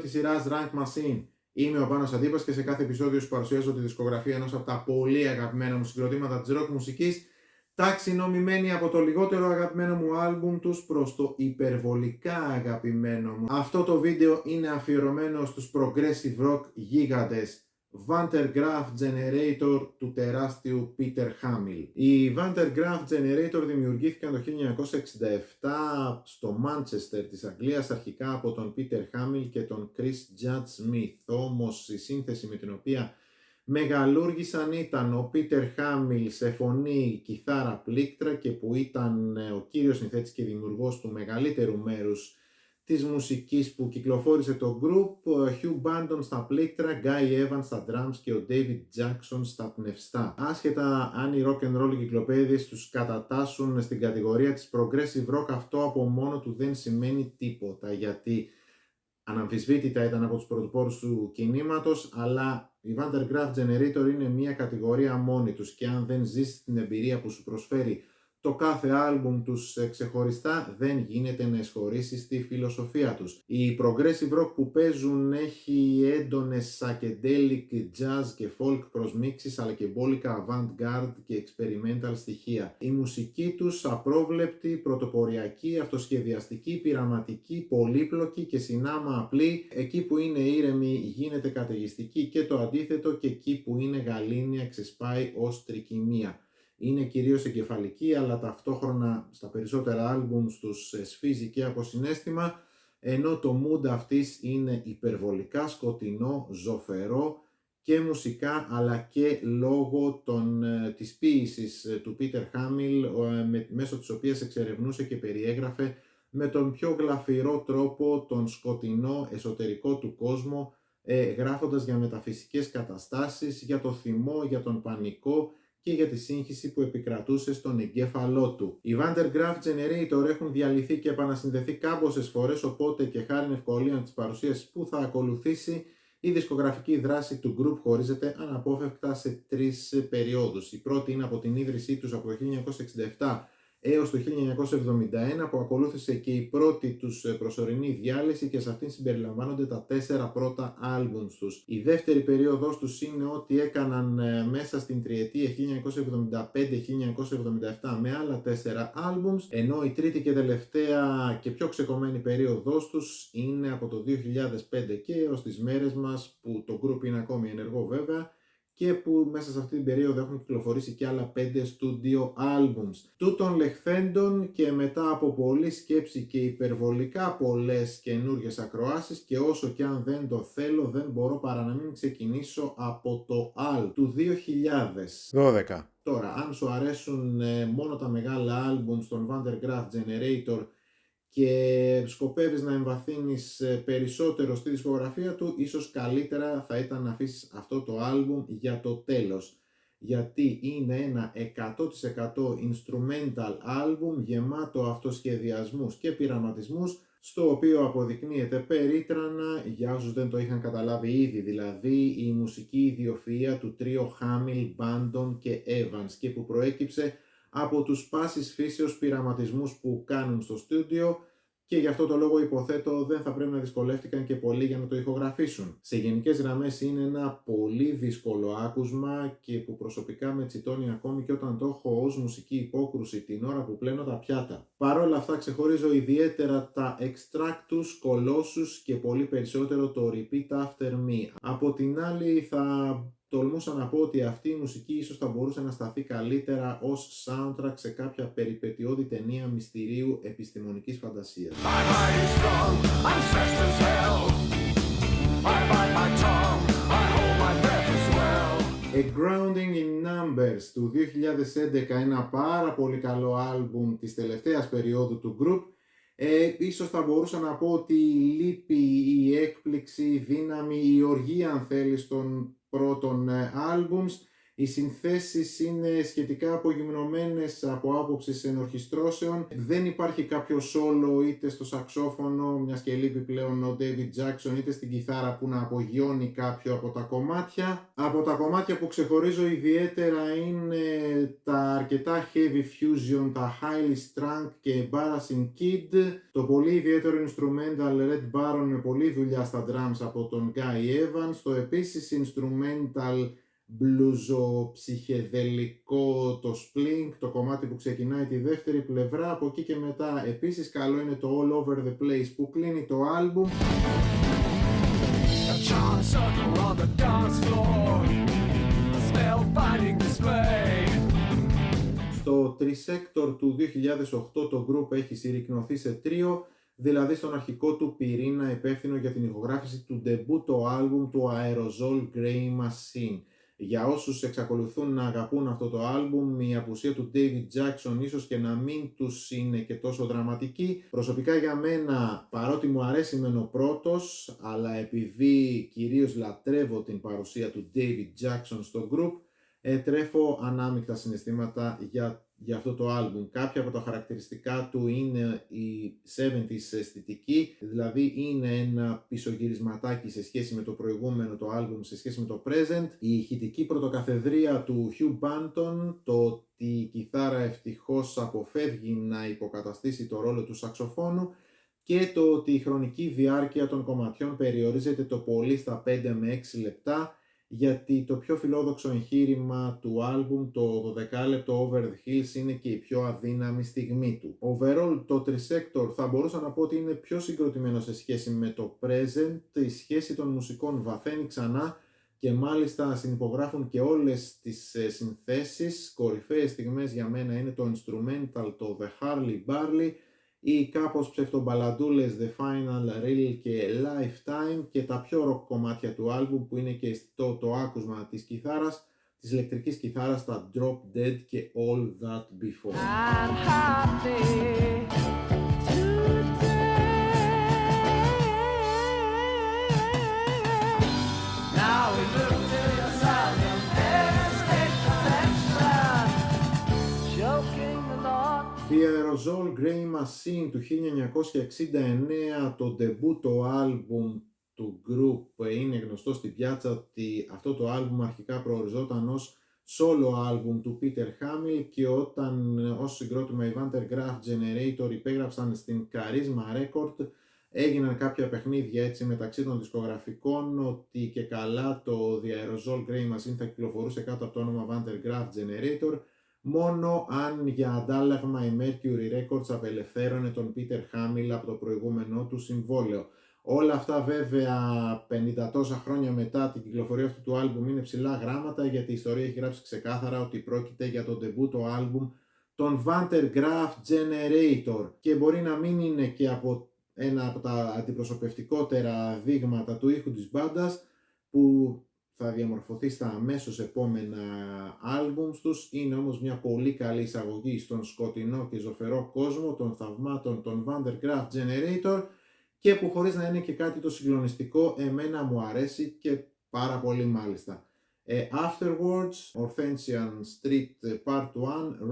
της σειράς Rank Machine. Είμαι ο Πάνος Αντίπας και σε κάθε επεισόδιο σου παρουσιάζω τη δισκογραφία ενός από τα πολύ αγαπημένα μου συγκροτήματα της rock μουσικής, ταξινομημένη από το λιγότερο αγαπημένο μου άλμπουμ τους προς το υπερβολικά αγαπημένο μου. Αυτό το βίντεο είναι αφιερωμένο στους progressive rock γίγαντες Van der Graaf Generator του τεράστιου Peter Hamill. Οι Van der Graaf Generator δημιουργήθηκαν το 1967 στο Manchester της Αγγλίας, αρχικά από τον Peter Hamill και τον Chris Judge Smith. Όμως η σύνθεση με την οποία μεγαλούργησαν ήταν ο Peter Hamill σε φωνή, κιθάρα, πλήκτρα, και που ήταν ο κύριος συνθέτης και δημιουργός του μεγαλύτερου μέρους της μουσικής που κυκλοφόρησε το group, Hugh Bandon στα πλήκτρα, Guy Evans στα drums και ο David Jackson στα πνευστά. Άσχετα αν οι rock and roll κυκλοπαίδειες τους κατατάσσουν στην κατηγορία της progressive rock, αυτό από μόνο του δεν σημαίνει τίποτα, γιατί αναμφισβήτητα ήταν από τους πρωτοπόρους του κινήματος, αλλά η Van der Graaf Generator είναι μια κατηγορία μόνη τους, και αν δεν ζήσεις την εμπειρία που σου προσφέρει το κάθε άλμπουμ τους ξεχωριστά, δεν γίνεται να εισχωρήσεις τη φιλοσοφία τους. Η progressive rock που παίζουν έχει έντονες psychedelic, jazz και folk προσμίξεις, αλλά και μπόλικα avant-garde και experimental στοιχεία. Η μουσική τους απρόβλεπτη, πρωτοποριακή, αυτοσχεδιαστική, πειραματική, πολύπλοκη και συνάμα απλή. Εκεί που είναι ήρεμη γίνεται καταιγιστική, και το αντίθετο, και εκεί που είναι γαλήνια ξεσπάει ως τρικυμία. Είναι κυρίως εγκεφαλική, αλλά ταυτόχρονα στα περισσότερα άλμπουμς τους σφίζει και από συναίσθημα, ενώ το mood αυτής είναι υπερβολικά σκοτεινό, ζωφερό και μουσικά, αλλά και λόγω της ποίησης του Peter Hamill, μέσω της οποίας εξερευνούσε και περιέγραφε με τον πιο γλαφυρό τρόπο τον σκοτεινό εσωτερικό του κόσμο, γράφοντας για μεταφυσικές καταστάσεις, για το θυμό, για τον πανικό και για τη σύγχυση που επικρατούσε στον εγκέφαλό του. Οι Van der Graaf Generator έχουν διαλυθεί και επανασυνδεθεί κάμποσες φορές, οπότε και χάριν ευκολίων της παρουσίασης που θα ακολουθήσει, η δισκογραφική δράση του group χωρίζεται αναπόφευκτα σε τρεις περιόδους. Η πρώτη είναι από την ίδρυσή τους από το 1967 έως το 1971, που ακολούθησε και η πρώτη τους προσωρινή διάλυση, και σε αυτήν συμπεριλαμβάνονται τα 4 πρώτα άλμπουμς τους. Η δεύτερη περίοδος τους είναι ό,τι έκαναν μέσα στην τριετία 1975-1977 με άλλα 4 άλμπουμς, ενώ η τρίτη και τελευταία και πιο ξεκομμένη περίοδος τους είναι από το 2005 και έως τις μέρες μας, που το group είναι ακόμη ενεργό βέβαια, και που μέσα σε αυτή την περίοδο έχουν κυκλοφορήσει και άλλα 5 studio albums. Τούτων λεχθέντων, και μετά από πολλή σκέψη και υπερβολικά πολλές καινούργιες ακροάσεις, και όσο και αν δεν το θέλω, δεν μπορώ παρά να μην ξεκινήσω από το Al του 2012. Τώρα, αν σου αρέσουν μόνο τα μεγάλα albums των Van der Graaf Generator και σκοπεύεις να εμβαθύνεις περισσότερο στη δισκογραφία του, ίσως καλύτερα θα ήταν να αφήσεις αυτό το άλμπουμ για το τέλος, γιατί είναι ένα 100% instrumental άλμπουμ γεμάτο αυτοσχεδιασμούς και πειραματισμούς, στο οποίο αποδεικνύεται περίτρανα, για όσους δεν το είχαν καταλάβει ήδη δηλαδή, η μουσική ιδιοφυΐα του τρίο Hamill, Bandon και Evans, και που προέκυψε από τους πάσης φύσεως πειραματισμούς που κάνουν στο στούντιο, και γι' αυτό το λόγο υποθέτω δεν θα πρέπει να δυσκολεύτηκαν και πολύ για να το ηχογραφήσουν. Σε γενικές γραμμές είναι ένα πολύ δύσκολο άκουσμα, και που προσωπικά με τσιτώνει ακόμη και όταν το έχω ως μουσική υπόκρουση την ώρα που πλένω τα πιάτα. Παρ' όλα αυτά ξεχωρίζω ιδιαίτερα τα Extractus, Colossus και πολύ περισσότερο το Repeat After Me. Από την άλλη θα τολμούσα να πω ότι αυτή η μουσική ίσως θα μπορούσε να σταθεί καλύτερα ως soundtrack σε κάποια περιπετειώδη ταινία μυστηρίου επιστημονικής φαντασίας. A Grounding in Numbers του 2011, ένα πάρα πολύ καλό άλμπουμ της τελευταίας περίοδου του group. Ίσως θα μπορούσα να πω ότι η λύπη, η έκπληξη, η δύναμη, η οργή αν θέλεις των πρώτων άλμπουμς Οι συνθέσεις είναι σχετικά απογυμνωμένες από άποψη ενορχιστρώσεων. Δεν υπάρχει κάποιο solo είτε στο σαξόφωνο, μιας και λείπει πλέον ο David Jackson, είτε στην κιθάρα που να απογειώνει κάποιο από τα κομμάτια. Από τα κομμάτια που ξεχωρίζω ιδιαίτερα είναι τα αρκετά heavy fusion, τα highly strung και embarrassing kid, το πολύ ιδιαίτερο instrumental Red Baron με πολλή δουλειά στα drums από τον Guy Evans, το επίσης instrumental μπλουζο-ψυχεδελικό το Splink, το κομμάτι που ξεκινάει τη δεύτερη πλευρά. Από εκεί και μετά επίσης καλό είναι το All Over The Place που κλείνει το άλμπουμ. Στο Trisector του 2008 το group έχει συρρικνωθεί σε τρίο, δηλαδή στον αρχικό του πυρήνα υπεύθυνο για την ηχογράφηση του ντεμπούτο άλμπουμ του Aerosol Grey Machine. Για όσους εξακολουθούν να αγαπούν αυτό το άλμπουμ, η απουσία του David Jackson ίσως και να μην τους είναι και τόσο δραματική. Προσωπικά για μένα, παρότι μου αρέσει μεν ο πρώτος, αλλά επειδή κυρίως λατρεύω την παρουσία του David Jackson στο group, τρέφω ανάμεικτα συναισθήματα για αυτό το άλμπουμ. Κάποια από τα χαρακτηριστικά του είναι η 70s αισθητική, δηλαδή είναι ένα πισωγυρισματάκι σε σχέση με το προηγούμενο το άλμπουμ, σε σχέση με το present. Η ηχητική πρωτοκαθεδρία του Hugh Banton, το ότι η κιθάρα ευτυχώς αποφεύγει να υποκαταστήσει το ρόλο του σαξοφόνου και το ότι η χρονική διάρκεια των κομματιών περιορίζεται το πολύ στα 5 με 6 λεπτά, γιατί το πιο φιλόδοξο εγχείρημα του άλμπουμ, το 12λεπτό Over the Hills, είναι και η πιο αδύναμη στιγμή του. Overall, το Trisector θα μπορούσα να πω ότι είναι πιο συγκροτημένο σε σχέση με το present. Η σχέση των μουσικών βαθαίνει ξανά και μάλιστα συνυπογράφουν και όλες τις συνθέσεις. Κορυφαίες στιγμές για μένα είναι το instrumental, το The Harley Barley, ή κάπως ψευτομπαλαντούλες The Final Reel και Lifetime, και τα πιο rock κομμάτια του άλμπουμ που είναι και αισθητό το άκουσμα της κιθάρας, της ηλεκτρικής κιθάρας, τα Drop Dead και All That Before. The Aerosol Grey Machine του 1969, το ντεμπούτο άλμπουμ του group, είναι γνωστό στην πιάτσα ότι αυτό το άλμπουμ αρχικά προοριζόταν ως solo άλμπουμ του Peter Hamill, και όταν ως συγκρότημα οι Vandergraaf Generator υπέγραψαν στην Charisma Record, έγιναν κάποια παιχνίδια έτσι μεταξύ των δισκογραφικών ότι και καλά το The Aerosol Grey Machine θα κυκλοφορούσε κάτω από το όνομα Vandergraaf Generator, μόνο αν για αντάλλαγμα η Mercury Records απελευθέρωνε τον Peter Hamill από το προηγούμενο του συμβόλαιο. Όλα αυτά βέβαια 50 τόσα χρόνια μετά την κυκλοφορία αυτού του άλμπουμ είναι ψηλά γράμματα, γιατί η ιστορία έχει γράψει ξεκάθαρα ότι πρόκειται για το ντεμπούτο άλμπουμ των Vandergraaf Generator, και μπορεί να μην είναι και από ένα από τα αντιπροσωπευτικότερα δείγματα του ήχου της μπάντας που θα διαμορφωθεί στα αμέσως επόμενα άλμπουμς τους. Είναι όμως μια πολύ καλή εισαγωγή στον σκοτεινό και ζωφερό κόσμο των θαυμάτων των Vandergraaf Generator, και που χωρίς να είναι και κάτι το συγκλονιστικό, εμένα μου αρέσει και πάρα πολύ μάλιστα. Afterwards, Orthentian Street Part 1,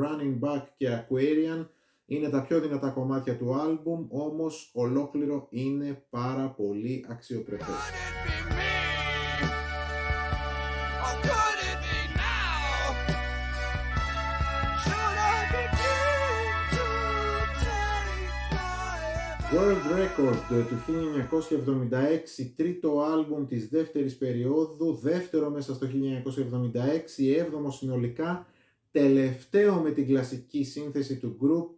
Running Back και Aquarian είναι τα πιο δυνατά κομμάτια του άλμπουμ, όμως ολόκληρο είναι πάρα πολύ αξιοπρεπές. World Record του 1976, τρίτο άλμπουμ της δεύτερης περίοδου, δεύτερο μέσα στο 1976, έβδομο συνολικά, τελευταίο με την κλασική σύνθεση του group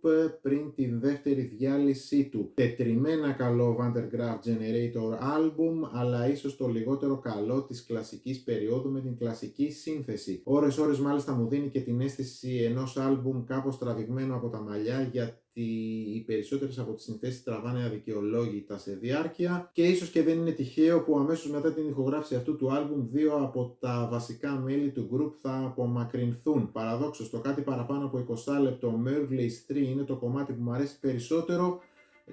πριν την δεύτερη διάλυσή του. Τετριμμένα καλό Vandergraaf Generator άλμπουμ, αλλά ίσως το λιγότερο καλό της κλασικής περίοδου με την κλασική σύνθεση. Ώρες μάλιστα μου δίνει και την αίσθηση ενός άλμπουμ κάπως τραβηγμένο από τα μαλλιά, γιατί οι περισσότερες από τις συνθέσεις τραβάνε αδικαιολόγητα σε διάρκεια, και ίσως και δεν είναι τυχαίο που αμέσως μετά την ηχογράφηση αυτού του άλμπουμ δύο από τα βασικά μέλη του group θα απομακρυνθούν. Παραδόξως, το κάτι παραπάνω από 20 λεπτό Mervleys 3 είναι το κομμάτι που μου αρέσει περισσότερο,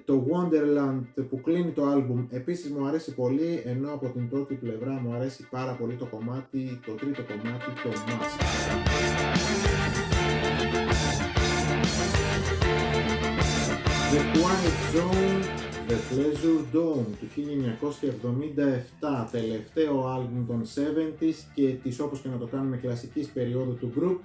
Το Wonderland που κλείνει το άλμπουμ επίσης μου αρέσει πολύ, ενώ από την πρώτη πλευρά μου αρέσει πάρα πολύ το κομμάτι, το τρίτο κομμάτι, το Mask. The Quiet Zone, The Pleasure Dome του 1977, τελευταίο άλμπουμ των 70s και της, όπως και να το κάνουμε, κλασικής περίοδου του group.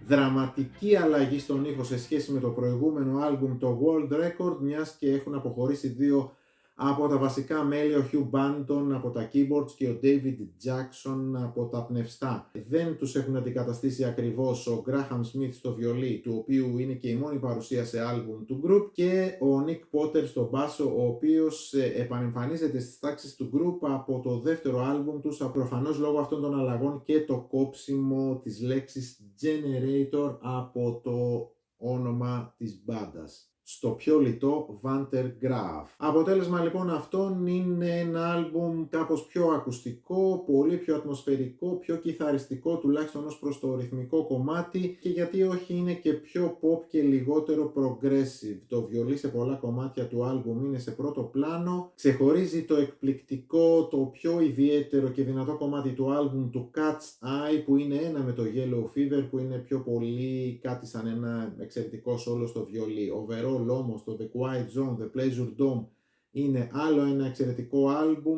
Δραματική αλλαγή στον ήχο σε σχέση με το προηγούμενο άλμπουμ, το World Record, μιας και έχουν αποχωρήσει δύο από τα βασικά μέλη, ο Hugh Banton από τα keyboards και ο David Jackson από τα πνευστά. Δεν τους έχουν αντικαταστήσει ακριβώς ο Graham Smith στο βιολί, του οποίου είναι και η μόνη παρουσία σε άλμπουμ του group, και ο Nick Potter στο μπάσο, ο οποίος επανεμφανίζεται στις τάξεις του group από το δεύτερο άλμπουμ τους, προφανώς λόγω αυτών των αλλαγών και το κόψιμο της λέξης Generator από το όνομα της μπάντας στο πιο λιτό Vantergraaf. Αποτέλεσμα λοιπόν αυτών είναι ένα άλμπουμ κάπως πιο ακουστικό, πολύ πιο ατμοσφαιρικό, πιο κιθαριστικό, τουλάχιστον ως προς το ρυθμικό κομμάτι, και γιατί όχι είναι και πιο pop και λιγότερο progressive. Το βιολί σε πολλά κομμάτια του άλμπουμ είναι σε πρώτο πλάνο. Ξεχωρίζει το εκπληκτικό, το πιο ιδιαίτερο και δυνατό κομμάτι του άλμπουμ του Cat's Eye, που είναι ένα με το Yellow Fever, που είναι πιο πολύ κάτι σαν ένα εξαιρετικό σόλο στο βιολί. Overall όμως το The Quiet Zone, The Pleasure Dome είναι άλλο ένα εξαιρετικό άλμπουμ.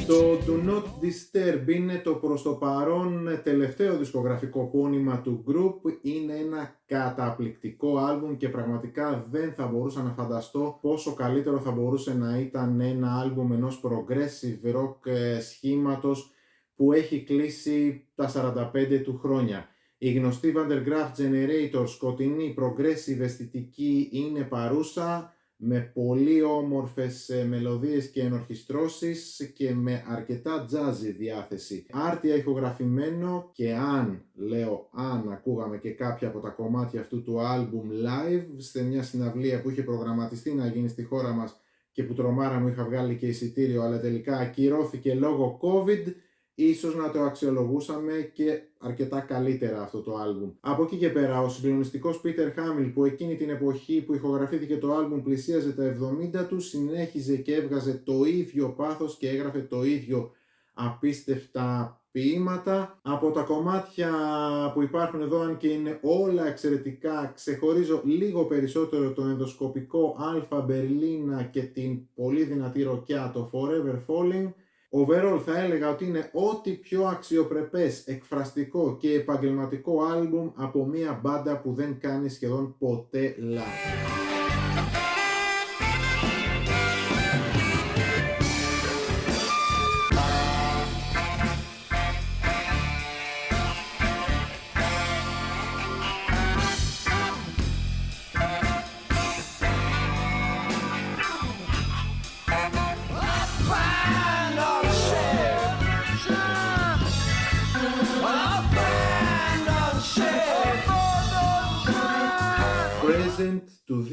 Το Do Not Disturb είναι το προς το παρόν τελευταίο δισκογραφικό πόνημα του group. Είναι ένα καταπληκτικό άλμπουμ και πραγματικά δεν θα μπορούσα να φανταστώ πόσο καλύτερο θα μπορούσε να ήταν ένα άλμπουμ ενός progressive rock σχήματος που έχει κλείσει τα 45 του χρόνια. Η γνωστή Vantergraaf Generator, σκοτεινή progressive αισθητική, είναι παρούσα με πολύ όμορφες μελωδίες και ενορχιστρώσεις και με αρκετά jazzy διάθεση. Άρτια ηχογραφημένο, και αν ακούγαμε και κάποια από τα κομμάτια αυτού του άλμπουμ live σε μια συναυλία που είχε προγραμματιστεί να γίνει στη χώρα μας και που τρομάρα μου είχα βγάλει και εισιτήριο, αλλά τελικά ακυρώθηκε λόγω COVID, ίσως να το αξιολογούσαμε και αρκετά καλύτερα αυτό το άλμπουμ. Από εκεί και πέρα, ο συγκλονιστικός Peter Hamill, που εκείνη την εποχή που ηχογραφήθηκε το άλμπουμ πλησίαζε τα 70 του, συνέχιζε και έβγαζε το ίδιο πάθος και έγραφε το ίδιο απίστευτα ποίηματα. Από τα κομμάτια που υπάρχουν εδώ, αν και είναι όλα εξαιρετικά, ξεχωρίζω λίγο περισσότερο το ενδοσκοπικό Alpha Berlina και την πολύ δυνατή ροκιά, το Forever Falling. Overall θα έλεγα ότι είναι ό,τι πιο αξιοπρεπές, εκφραστικό και επαγγελματικό άλμπουμ από μια μπάντα που δεν κάνει σχεδόν ποτέ λάθος. Του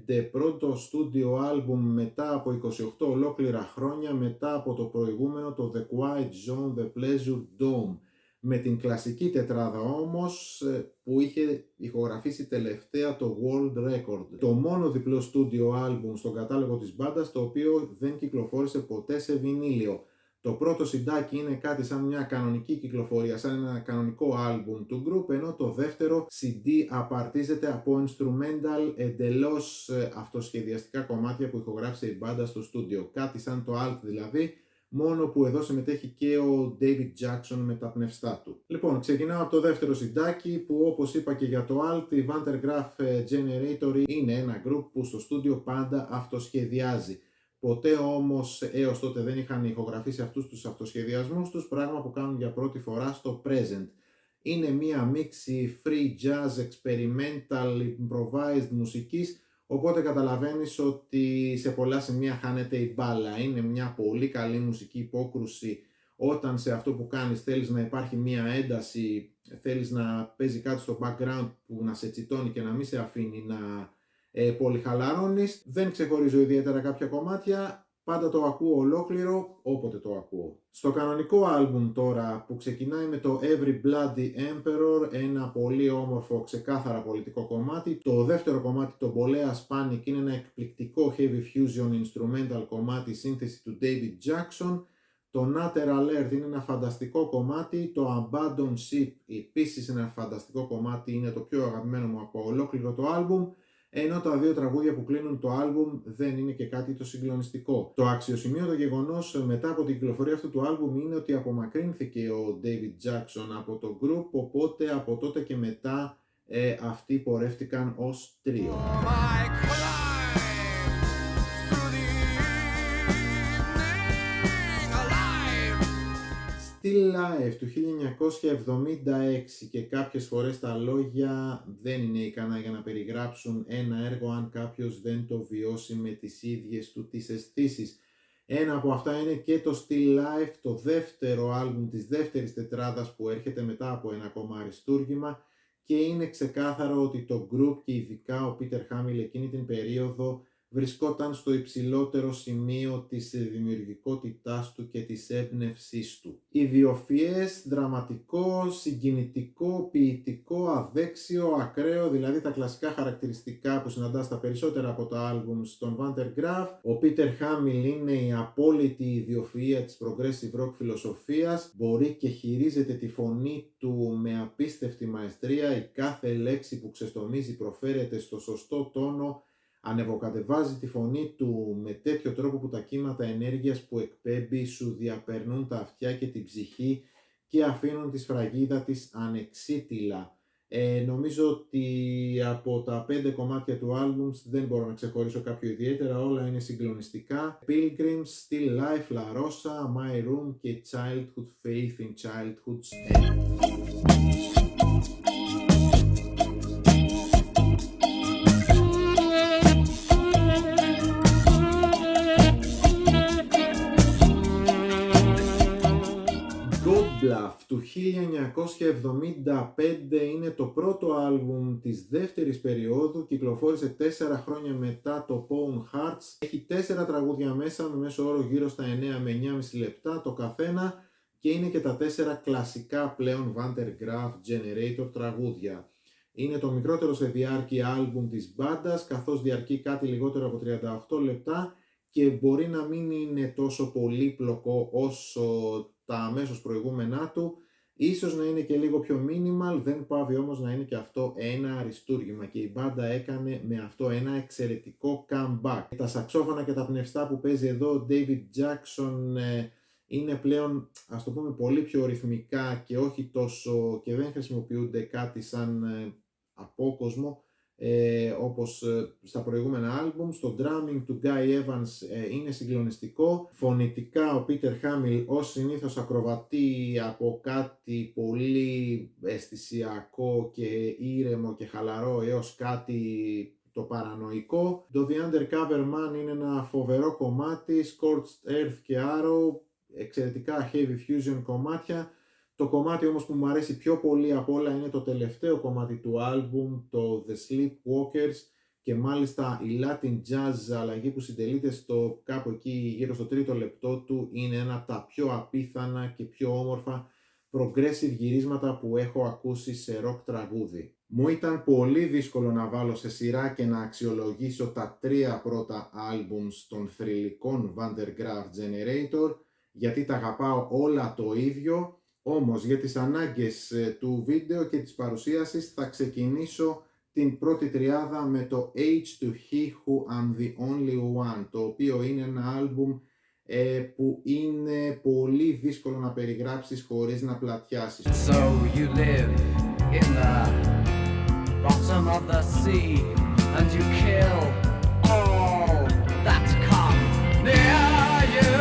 2005, πρώτο στούντιο άλμπουμ μετά από 28 ολόκληρα χρόνια, μετά από το προηγούμενο, το The Quiet Zone, The Pleasure Dome, με την κλασική τετράδα όμως που είχε ηχογραφήσει τελευταία το World Record. Το μόνο διπλό στούντιο άλμπουμ στον κατάλογο της μπάντας, το οποίο δεν κυκλοφόρησε ποτέ σε βινίλιο. Το πρώτο συντάκι είναι κάτι σαν μια κανονική κυκλοφορία, σαν ένα κανονικό άλμπουμ του group, ενώ το δεύτερο CD απαρτίζεται από instrumental, εντελώς αυτοσχεδιαστικά κομμάτια που ηχογράφησε η μπάντα στο στούντιο. Κάτι σαν το Alt δηλαδή, μόνο που εδώ συμμετέχει και ο David Jackson με τα πνευστά του. Λοιπόν, ξεκινάω από το δεύτερο συντάκι, που όπως είπα και για το Alt, η Vantergraaf Generator είναι ένα group που στο στούντιο πάντα αυτοσχεδιάζει. Ποτέ όμως έως τότε δεν είχαν ηχογραφήσει αυτούς τους αυτοσχεδιασμούς τους, πράγμα που κάνουν για πρώτη φορά στο present. Είναι μία μίξη free jazz, experimental, improvised μουσικής, οπότε καταλαβαίνεις ότι σε πολλά σημεία χάνεται η μπάλα. Είναι μια πολύ καλή μουσική υπόκρουση όταν σε αυτό που κάνεις θέλεις να υπάρχει μία ένταση, θέλεις να παίζει κάτι στο background που να σε τσιτώνει και να μην σε αφήνει να πολυχαλαρώνεις. Δεν ξεχωρίζω ιδιαίτερα κάποια κομμάτια, πάντα το ακούω ολόκληρο όποτε το ακούω. Στο κανονικό άλμπουμ τώρα που ξεκινάει με το Every Bloody Emperor, ένα πολύ όμορφο ξεκάθαρα πολιτικό κομμάτι. Το δεύτερο κομμάτι, το Boleas Panic, είναι ένα εκπληκτικό heavy fusion instrumental κομμάτι, σύνθεση του David Jackson. Το Natter Alert είναι ένα φανταστικό κομμάτι, το Abandoned Ship επίσης είναι ένα φανταστικό κομμάτι, είναι το πιο αγαπημένο μου από ολόκληρο το άλμπουμ, ενώ τα δύο τραγούδια που κλείνουν το άλμπουμ δεν είναι και κάτι το συγκλονιστικό. Το αξιοσημείωτο γεγονός μετά από την κυκλοφορία αυτού του άλμπουμ είναι ότι απομακρύνθηκε ο David Jackson από το group, οπότε από τότε και μετά αυτοί πορεύτηκαν ως τρίο. Still Life του 1976, και κάποιες φορές τα λόγια δεν είναι ικανά για να περιγράψουν ένα έργο αν κάποιος δεν το βιώσει με τις ίδιες του τις αισθήσεις. Ένα από αυτά είναι και το Still Life, το δεύτερο άλμπουμ της δεύτερης τετράδας που έρχεται μετά από ένα ακόμα αριστούργημα, και είναι ξεκάθαρο ότι το group και ειδικά ο Peter Hamill εκείνη την περίοδο βρισκόταν στο υψηλότερο σημείο της δημιουργικότητάς του και της έμπνευσής του. Ιδιοφυές, δραματικό, συγκινητικό, ποιητικό, αδέξιο, ακραίο, δηλαδή τα κλασικά χαρακτηριστικά που συναντά στα περισσότερα από τα άλμπουμ στον Van der Graaf. Ο Peter Hamill είναι η απόλυτη ιδιοφυΐα της progressive rock φιλοσοφίας, μπορεί και χειρίζεται τη φωνή του με απίστευτη μαεστρία, η κάθε λέξη που ξεστομίζει προφέρεται στο σωστό τόνο, ανεβοκατεβάζει τη φωνή του με τέτοιο τρόπο που τα κύματα ενέργειας που εκπέμπει σου διαπερνούν τα αυτιά και την ψυχή και αφήνουν τη σφραγίδα της ανεξίτηλα. Νομίζω ότι από τα 5 κομμάτια του άλμπουμ δεν μπορώ να ξεχωρίσω κάποιο ιδιαίτερα, όλα είναι συγκλονιστικά. Pilgrims, Still Life, La Rosa, My Room και Childhood Faith in Childhood's End. Του 1975 είναι το πρώτο άλμπουμ της δεύτερης περίοδου, κυκλοφόρησε 4 χρόνια μετά το Bone Hearts. Έχει 4 τραγούδια μέσα με μέσο όρο γύρω στα 9 με 9,5 λεπτά το καθένα και είναι και τα 4 κλασικά πλέον Van der Graaf Generator τραγούδια. Είναι το μικρότερο σε διάρκεια άλμπουμ της μπάντας, καθώς διαρκεί κάτι λιγότερο από 38 λεπτά και μπορεί να μην είναι τόσο πολύπλοκο όσο τα αμέσως προηγούμενά του, ίσως να είναι και λίγο πιο minimal, δεν πάβει όμως να είναι και αυτό ένα αριστούργημα και η μπάντα έκανε με αυτό ένα εξαιρετικό comeback. Τα σαξόφωνα και τα πνευστά που παίζει εδώ ο David Jackson είναι πλέον, ας το πούμε, πολύ πιο ρυθμικά και όχι τόσο, και δεν χρησιμοποιούνται κάτι σαν απόκοσμο όπως στα προηγούμενα άλμπουμ. Στο drumming του Guy Evans είναι συγκλονιστικό. Φωνητικά ο Peter Hamill ως συνήθως ακροβατεί από κάτι πολύ αισθησιακό και ήρεμο και χαλαρό έως κάτι το παρανοϊκό. Το The Undercover Man είναι ένα φοβερό κομμάτι, Scorched Earth και Arrow, εξαιρετικά heavy fusion κομμάτια. Το κομμάτι όμως που μου αρέσει πιο πολύ απ' όλα είναι το τελευταίο κομμάτι του άλμπουμ, το The Sleepwalkers, και μάλιστα η Latin Jazz αλλαγή που συντελείται στο κάπου εκεί γύρω στο τρίτο λεπτό του είναι ένα από τα πιο απίθανα και πιο όμορφα progressive γυρίσματα που έχω ακούσει σε rock τραγούδι. Μου ήταν πολύ δύσκολο να βάλω σε σειρά και να αξιολογήσω τα 3 πρώτα άλμπουμς των θρυλικών Van der Graaf Generator, γιατί τα αγαπάω όλα το ίδιο. Όμως για τις ανάγκες του βίντεο και της παρουσίασης θα ξεκινήσω την πρώτη τριάδα με το H to He Who I'm the Only One, το οποίο είναι ένα άλμπουμ που είναι πολύ δύσκολο να περιγράψεις χωρίς να πλατιάσεις. So you live in the bottom of the sea and you kill all that come near you.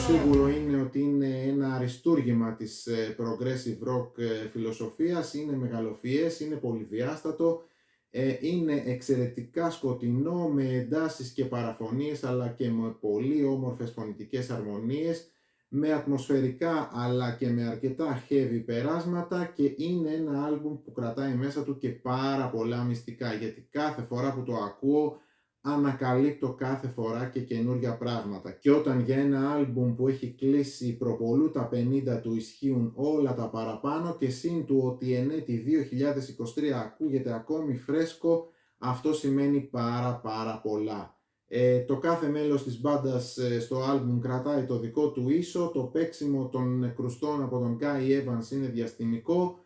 Σίγουρο είναι ότι είναι ένα αριστούργημα της progressive rock φιλοσοφίας, είναι μεγαλοφυές, είναι πολυδιάστατο, είναι εξαιρετικά σκοτεινό με εντάσεις και παραφωνίες αλλά και με πολύ όμορφες φωνητικές αρμονίες. με ατμοσφαιρικά αλλά και με αρκετά heavy περάσματα, και είναι ένα άλμπουμ που κρατάει μέσα του και πάρα πολλά μυστικά, γιατί κάθε φορά που το ακούω ανακαλύπτω κάθε φορά και καινούργια πράγματα. Και όταν για ένα άλμπουμ που έχει κλείσει προπολού τα 50 του ισχύουν όλα τα παραπάνω, και συν του ότι εν έτη 2023 ακούγεται ακόμη φρέσκο, αυτό σημαίνει πάρα πολλά. Το κάθε μέλος της μπάντας στο άλμπουμ κρατάει το δικό του ίσο, το παίξιμο των κρουστών από τον Guy Evans είναι διαστημικό,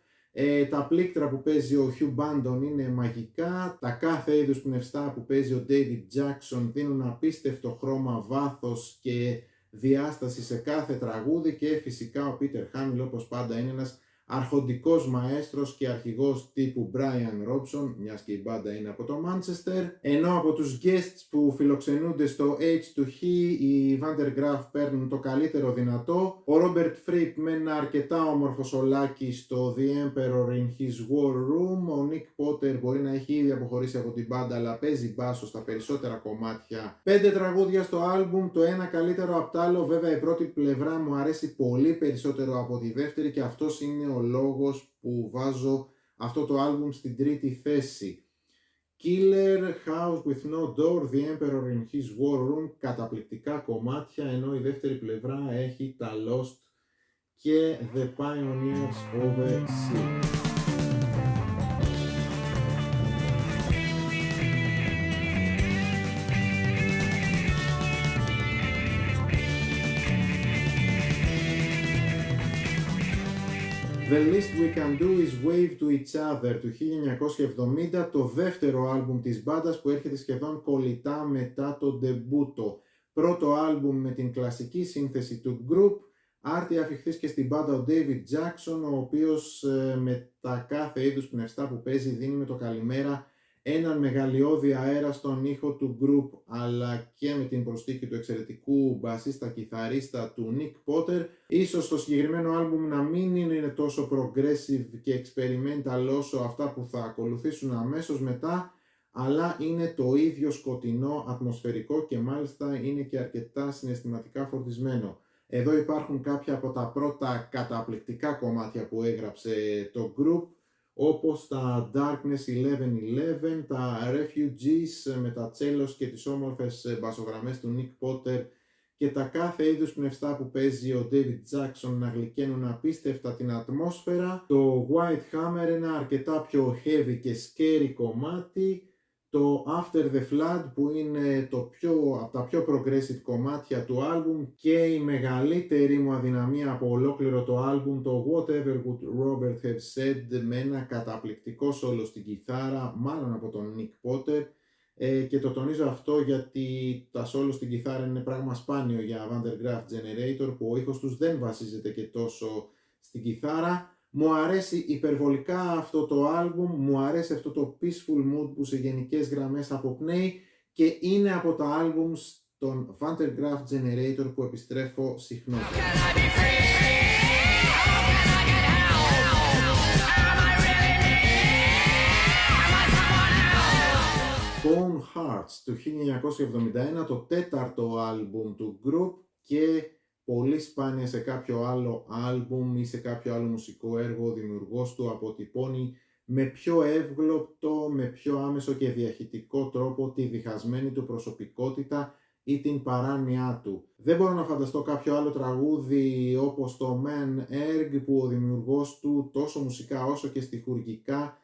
τα πλήκτρα που παίζει ο Hugh Bandon είναι μαγικά, τα κάθε είδους πνευστά που παίζει ο David Jackson δίνουν απίστευτο χρώμα, βάθος και διάσταση σε κάθε τραγούδι, και φυσικά ο Peter Hamill όπως πάντα είναι ένας αρχοντικός μαέστρος και αρχηγός τύπου Brian Robson, μιας και η μπάντα είναι από το Manchester. Ενώ από τους guests που φιλοξενούνται στο H2H, οι Van der Graaf παίρνουν το καλύτερο δυνατό. Ο Robert Fripp με ένα αρκετά όμορφο σολάκι στο The Emperor in his War Room. Ο Nick Potter μπορεί να έχει ήδη αποχωρήσει από την μπάντα, αλλά παίζει μπάσο στα περισσότερα κομμάτια. 5 τραγούδια στο άλμπουμ, το ένα καλύτερο απ' τ' άλλο. Βέβαια η πρώτη πλευρά μου αρέσει πολύ περισσότερο από τη δεύτερη, και αυτός είναι ο λόγος που βάζω αυτό το άλμπουμ στην τρίτη θέση. Killer, House with No Door, The Emperor in his War Room, καταπληκτικά κομμάτια, ενώ η δεύτερη πλευρά έχει τα Lost και The Pioneers of the Sea. The Least We Can Do Is Wave to Each Other του 1970, το δεύτερο άλμπουμ της μπάντας που έρχεται σχεδόν κολλητά μετά το ντεμπούτο. Πρώτο άλμπουμ με την κλασική σύνθεση του group, άρτια αφιχθής και στην μπάντα ο David Jackson, ο οποίος με τα κάθε είδους πνευστά που παίζει δίνει με το καλημέρα έναν μεγαλειώδη αέρα στον ήχο του group, αλλά και με την προσθήκη του εξαιρετικού μπασίστα κιθαρίστα του Nick Potter. Ίσως το συγκεκριμένο άλμπουμ να μην είναι τόσο progressive και experimental όσο αυτά που θα ακολουθήσουν αμέσως μετά, αλλά είναι το ίδιο σκοτεινό, ατμοσφαιρικό, και μάλιστα είναι και αρκετά συναισθηματικά φορτισμένο. Εδώ υπάρχουν κάποια από τα πρώτα καταπληκτικά κομμάτια που έγραψε το group, όπως τα Darkness 1111, τα Refugees με τα τσέλος και τις όμορφες μπασογραμμές του Nick Potter, και τα κάθε είδους πνευστά που παίζει ο David Jackson να γλυκαίνουν απίστευτα την ατμόσφαιρα. Το White Hammer, ένα αρκετά πιο heavy και scary κομμάτι. Το After the Flood, που είναι από τα πιο progressive κομμάτια του άλμπουμ, και η μεγαλύτερη μου αδυναμία από ολόκληρο το άλμπουμ, το Whatever Would Robert Have Said, με ένα καταπληκτικό σόλο στην κιθάρα, μάλλον από τον Nick Potter, και το τονίζω αυτό γιατί τα σόλο στην κιθάρα είναι πράγμα σπάνιο για Van der Graaf Generator, που ο ήχος τους δεν βασίζεται και τόσο στην κιθάρα. Μου αρέσει υπερβολικά αυτό το άλμπουμ, μου αρέσει αυτό το peaceful mood που σε γενικές γραμμές αποπνέει, και είναι από τα άλμπουμς των Van der Graaf Generator που επιστρέφω συχνότερα. Bone Hearts του 1971, το τέταρτο άλμπουμ του group, και πολύ σπάνια σε κάποιο άλλο άλμπουμ ή σε κάποιο άλλο μουσικό έργο ο δημιουργός του αποτυπώνει με πιο εύγλωτο, με πιο άμεσο και διαχυτικό τρόπο τη διχασμένη του προσωπικότητα ή την παράνοιά του. Δεν μπορώ να φανταστώ κάποιο άλλο τραγούδι όπως το Man Erg, που ο δημιουργός του τόσο μουσικά όσο και στιχουργικά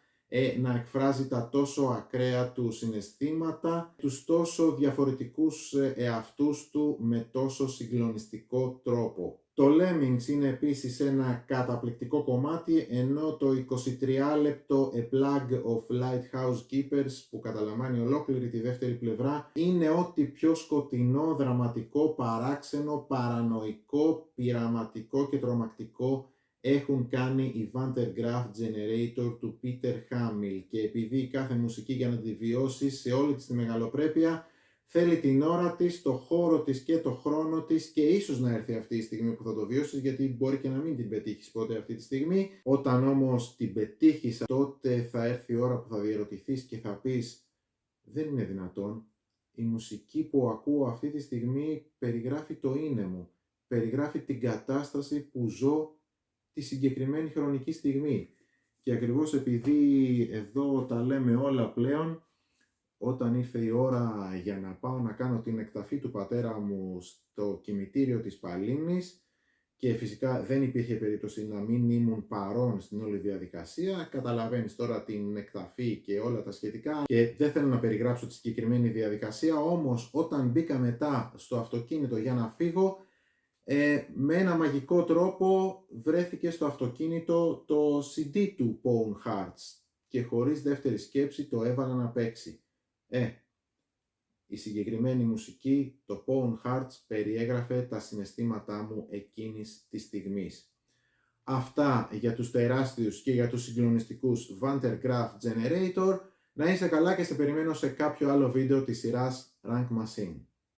να εκφράζει τα τόσο ακραία του συναισθήματα, τους τόσο διαφορετικούς εαυτούς του με τόσο συγκλονιστικό τρόπο. Το Lemmings είναι επίσης ένα καταπληκτικό κομμάτι, ενώ το 23 λεπτό A Plague of Lighthouse Keepers, που καταλαμβάνει ολόκληρη τη δεύτερη πλευρά, είναι ό,τι πιο σκοτεινό, δραματικό, παράξενο, παρανοϊκό, πειραματικό και τρομακτικό έχουν κάνει οι Van der Graaf Generator του Peter Hamill, και επειδή κάθε μουσική για να τη βιώσει σε όλη της τη μεγαλοπρέπεια θέλει την ώρα της, το χώρο της και το χρόνο της, και ίσως να έρθει αυτή η στιγμή που θα το βιώσεις, γιατί μπορεί και να μην την πετύχεις ποτέ αυτή τη στιγμή. Όταν όμως την πετύχεις, τότε θα έρθει η ώρα που θα διερωτηθείς και θα πεις δεν είναι δυνατόν, η μουσική που ακούω αυτή τη στιγμή περιγράφει το είναι μου, περιγράφει την κατάσταση που ζω τη συγκεκριμένη χρονική στιγμή. Και ακριβώς επειδή εδώ τα λέμε όλα πλέον, όταν ήρθε η ώρα για να πάω να κάνω την εκταφή του πατέρα μου στο κημητήριο της Παλίνης και φυσικά δεν υπήρχε περίπτωση να μην ήμουν παρόν στην όλη διαδικασία, καταλαβαίνεις τώρα την εκταφή και όλα τα σχετικά και δεν θέλω να περιγράψω τη συγκεκριμένη διαδικασία, όμως όταν μπήκα μετά στο αυτοκίνητο για να φύγω, με ένα μαγικό τρόπο βρέθηκε στο αυτοκίνητο το CD του Pawn Hearts και χωρίς δεύτερη σκέψη το έβαλα να παίξει. Η συγκεκριμένη μουσική, το Pawn Hearts, περιέγραφε τα συναισθήματά μου εκείνης της στιγμής. Αυτά για τους τεράστιους και για τους συγκλονιστικούς Van der Graaf Generator. Να είσαι καλά και σε περιμένω σε κάποιο άλλο βίντεο της σειράς Rank Machine.